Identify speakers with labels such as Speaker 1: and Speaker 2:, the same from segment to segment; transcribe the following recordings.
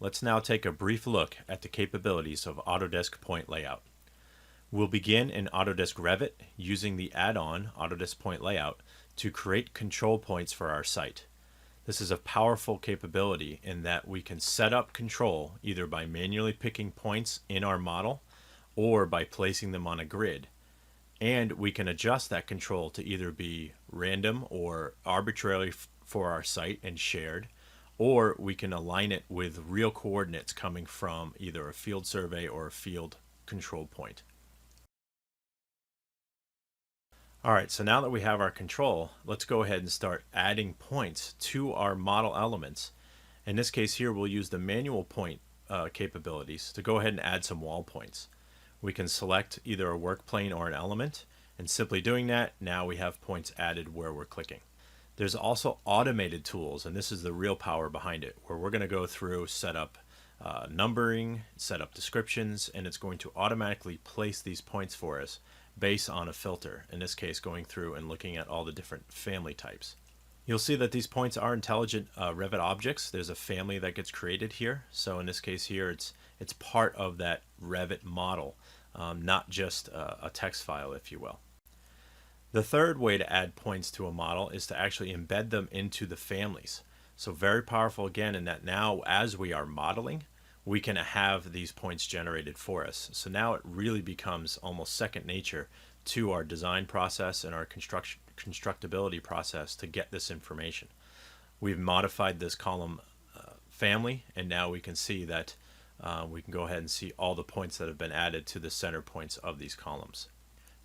Speaker 1: let's now take a brief look at the capabilities of Autodesk Point Layout. We'll begin in Autodesk Revit using the add-on Autodesk Point Layout to create control points for our site. This is a powerful capability in that we can set up control either by manually picking points in our model or by placing them on a grid. And we can adjust that control to either be random or arbitrarily for our site and shared, or we can align it with real coordinates coming from either a field survey or a field control point. All right, so now that we have our control, let's go ahead and start adding points to our model elements. In this case here, we'll use the manual point capabilities to go ahead and add some wall points. We can select either a work plane or an element, and simply doing that, now we have points added where we're clicking. There's also automated tools, and this is the real power behind it, where we're going to go through, set up numbering, set up descriptions, and it's going to automatically place these points for us based on a filter, in this case going through and looking at all the different family types. You'll see that these points are intelligent Revit objects. There's a family that gets created here. So in this case here, it's part of that Revit model, not just a text file, if you will. The third way to add points to a model is to actually embed them into the families. So very powerful again in that now as we are modeling, we can have these points generated for us. So now it really becomes almost second nature to our design process and our constructability process to get this information. We've modified this column family, and now we can see that we can go ahead and see all the points that have been added to the center points of these columns.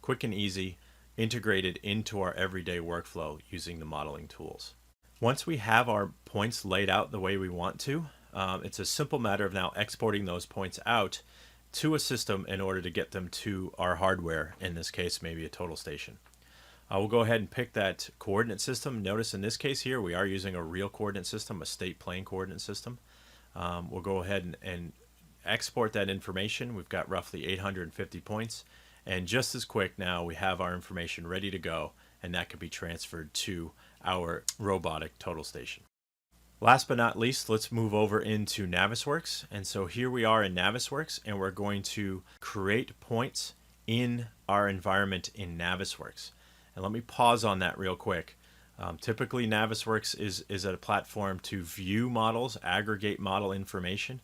Speaker 1: Quick and easy, integrated into our everyday workflow using the modeling tools. Once we have our points laid out the way we want to, it's a simple matter of now exporting those points out to a system in order to get them to our hardware, in this case maybe a total station. We'll go ahead and pick that coordinate system. Notice in this case here we are using a real coordinate system, a state plane coordinate system. We'll go ahead and export that information. We've got roughly 850 points, and just as quick now we have our information ready to go, and that can be transferred to our robotic total station. Last but not least, let's move over into Navisworks. And so here we are in Navisworks, and we're going to create points in our environment in Navisworks. And let me pause on that real quick. Typically Navisworks is a platform to view models, aggregate model information.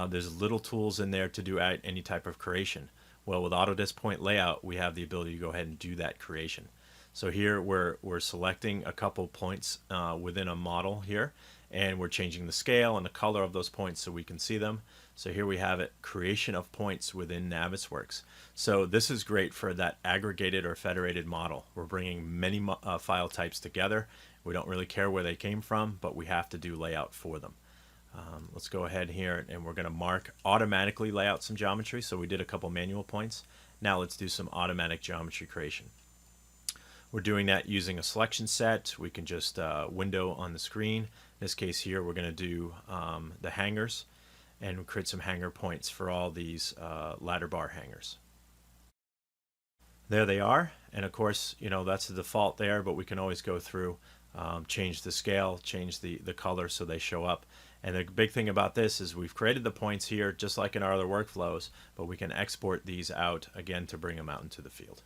Speaker 1: There's little tools in there to do any type of creation. Well, with Autodesk Point Layout, we have the ability to go ahead and do that creation. So here we're selecting a couple points within a model here, and we're changing the scale and the color of those points so we can see them. So here we have it, creation of points within Navisworks. So this is great for that aggregated or federated model. We're bringing many file types together. We don't really care where they came from, but we have to do layout for them. Let's go ahead here, and we're going to mark automatically lay out some geometry. So we did a couple manual points. Now let's do some automatic geometry creation. We're doing that using a selection set. We can just window on the screen. In this case here, we're going to do the hangers, and create some hanger points for all these ladder bar hangers. There they are, and of course, you know, that's the default there, but we can always go through, change the scale, change the color so they show up. And the big thing about this is we've created the points here just like in our other workflows, but we can export these out again to bring them out into the field.